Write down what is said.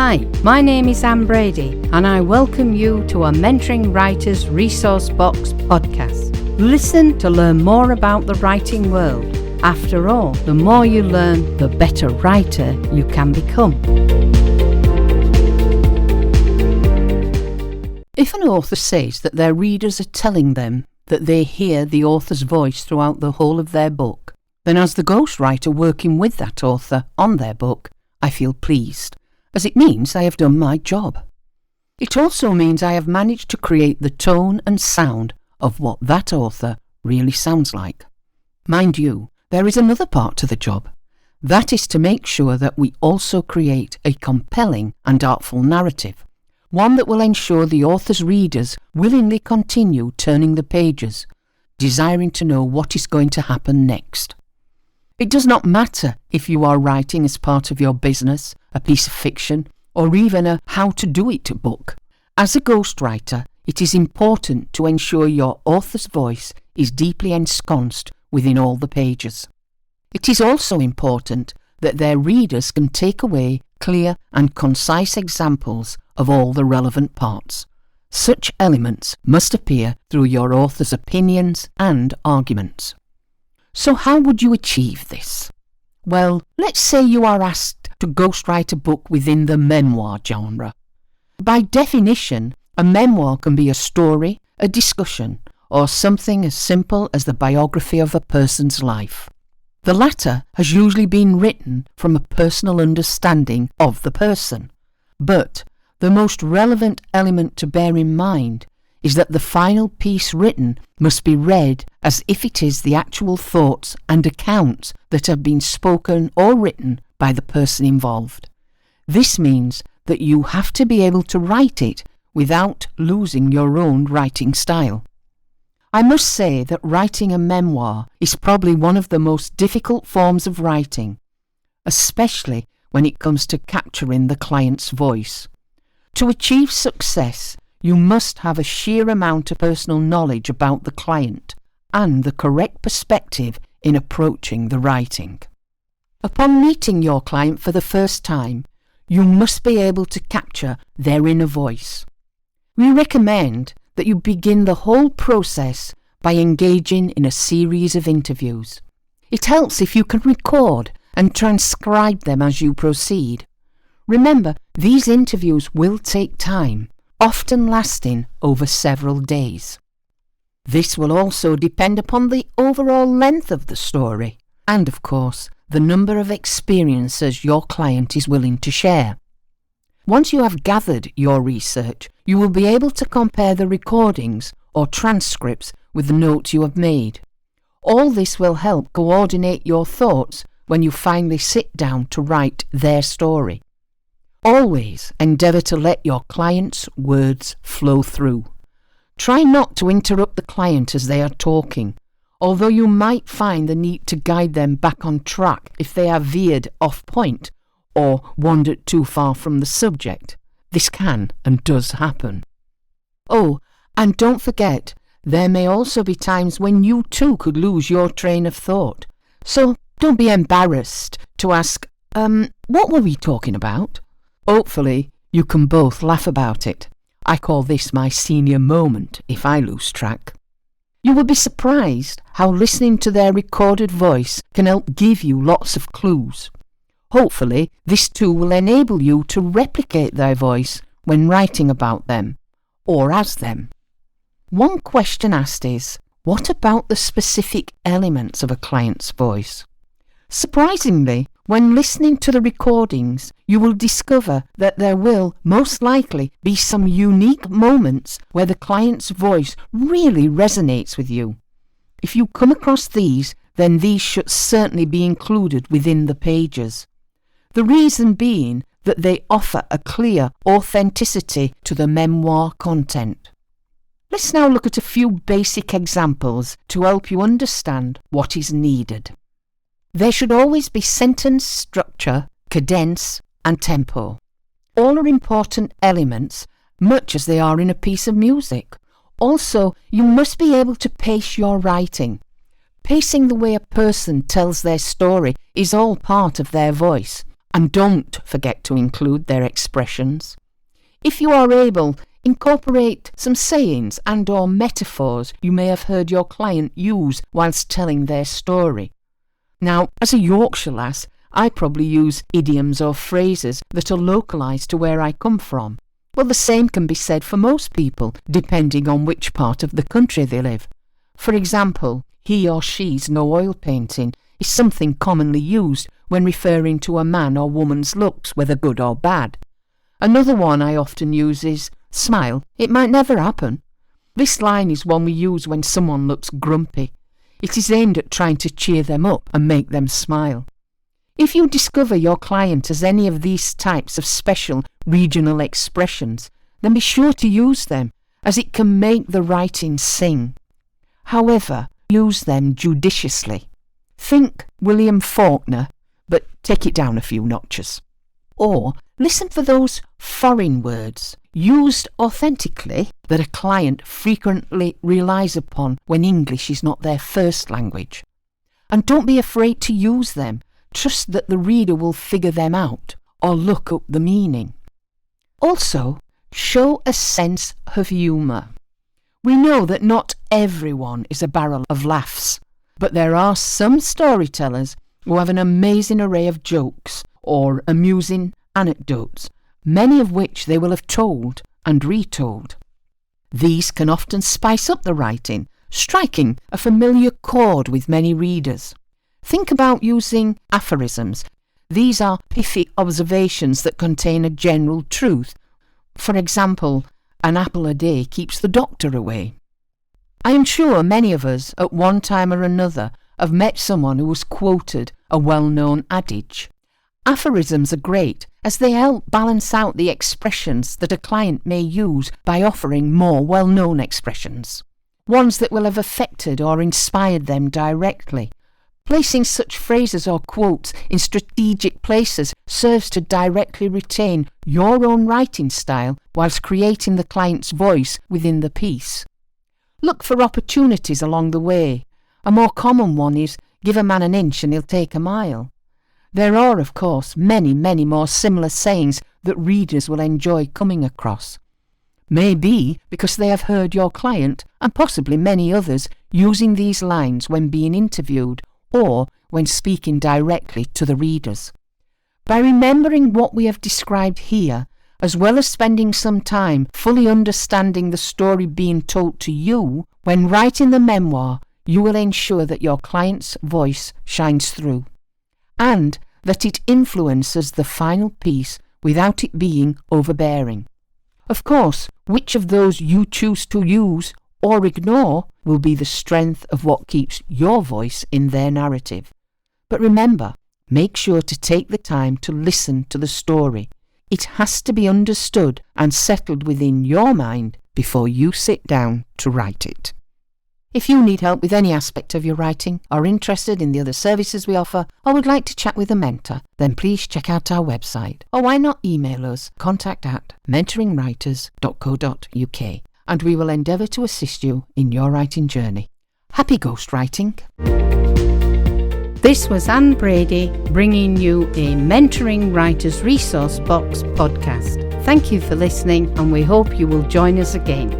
Hi, my name is Anne Brady and I welcome you to our Mentoring Writers Resource Box podcast. Listen to learn more about the writing world. After all, the more you learn, the better writer you can become. If an author says that their readers are telling them that they hear the author's voice throughout the whole of their book, then as the ghostwriter working with that author on their book, I feel pleased, as it means I have done my job. It also means I have managed to create the tone and sound of what that author really sounds like. Mind you, there is another part to the job. That is to make sure that we also create a compelling and artful narrative, one that will ensure the author's readers willingly continue turning the pages, desiring to know what is going to happen next. It does not matter if you are writing as part of your business, a piece of fiction, or even a how-to-do-it book. As a ghostwriter, it is important to ensure your author's voice is deeply ensconced within all the pages. It is also important that their readers can take away clear and concise examples of all the relevant parts. Such elements must appear through your author's opinions and arguments. So how would you achieve this? Well, let's say you are asked to ghostwrite a book within the memoir genre. By definition, a memoir can be a story, a discussion, or something as simple as the biography of a person's life. The latter has usually been written from a personal understanding of the person. But the most relevant element to bear in mind is that the final piece written must be read as if it is the actual thoughts and accounts that have been spoken or written by the person involved. This means that you have to be able to write it without losing your own writing style. I must say that writing a memoir is probably one of the most difficult forms of writing, especially when it comes to capturing the client's voice. To achieve success, you must have a sheer amount of personal knowledge about the client and the correct perspective in approaching the writing. Upon meeting your client for the first time, you must be able to capture their inner voice. We recommend that you begin the whole process by engaging in a series of interviews. It helps if you can record and transcribe them as you proceed. Remember, these interviews will take time, often lasting over several days. This will also depend upon the overall length of the story and, of course, the number of experiences your client is willing to share. Once you have gathered your research, you will be able to compare the recordings or transcripts with the notes you have made. All this will help coordinate your thoughts when you finally sit down to write their story. Always endeavour to let your client's words flow through. Try not to interrupt the client as they are talking, although you might find the need to guide them back on track if they have veered off point or wandered too far from the subject. This can and does happen. Oh, and don't forget, there may also be times when you too could lose your train of thought. So don't be embarrassed to ask, what were we talking about? Hopefully, you can both laugh about it. I call this my senior moment if I lose track. You will be surprised how listening to their recorded voice can help give you lots of clues. Hopefully, this too will enable you to replicate their voice when writing about them, or as them. One question asked is, what about the specific elements of a client's voice? Surprisingly, when listening to the recordings, you will discover that there will most likely be some unique moments where the client's voice really resonates with you. If you come across these, then these should certainly be included within the pages. The reason being that they offer a clear authenticity to the memoir content. Let's now look at a few basic examples to help you understand what is needed. There should always be sentence structure, cadence, and tempo. All are important elements, much as they are in a piece of music. Also, you must be able to pace your writing. Pacing the way a person tells their story is all part of their voice. And don't forget to include their expressions. If you are able, incorporate some sayings and/or metaphors you may have heard your client use whilst telling their story. Now, as a Yorkshire lass, I probably use idioms or phrases that are localised to where I come from. Well, the same can be said for most people, depending on which part of the country they live. For example, he or she's no oil painting is something commonly used when referring to a man or woman's looks, whether good or bad. Another one I often use is, smile, it might never happen. This line is one we use when someone looks grumpy. It is aimed at trying to cheer them up and make them smile. If you discover your client has any of these types of special regional expressions, then be sure to use them, as it can make the writing sing. However, use them judiciously. Think William Faulkner, but take it down a few notches. Or listen for those foreign words used authentically that a client frequently relies upon when English is not their first language. And don't be afraid to use them. Trust that the reader will figure them out or look up the meaning. Also, show a sense of humour. We know that not everyone is a barrel of laughs, but there are some storytellers who have an amazing array of jokes or amusing anecdotes, many of which they will have told and retold. These can often spice up the writing, striking a familiar chord with many readers. Think about using aphorisms. These are pithy observations that contain a general truth. For example, an apple a day keeps the doctor away. I am sure many of us, at one time or another, have met someone who has quoted a well-known adage. Aphorisms are great, as they help balance out the expressions that a client may use by offering more well-known expressions, ones that will have affected or inspired them directly. Placing such phrases or quotes in strategic places serves to directly retain your own writing style whilst creating the client's voice within the piece. Look for opportunities along the way. A more common one is, give a man an inch and he'll take a mile. There are, of course, many more similar sayings that readers will enjoy coming across. Maybe because they have heard your client, and possibly many others, using these lines when being interviewed or when speaking directly to the readers. By remembering what we have described here, as well as spending some time fully understanding the story being told to you, when writing the memoir, you will ensure that your client's voice shines through, and that it influences the final piece without it being overbearing. Of course, which of those you choose to use or ignore will be the strength of what keeps your voice in their narrative. But remember, make sure to take the time to listen to the story. It has to be understood and settled within your mind before you sit down to write it. If you need help with any aspect of your writing, are interested in the other services we offer, or would like to chat with a mentor, then please check out our website. Or why not email us, contact@mentoringwriters.co.uk, and we will endeavour to assist you in your writing journey. Happy ghostwriting! This was Anne Brady bringing you a Mentoring Writers Resource Box podcast. Thank you for listening, and we hope you will join us again.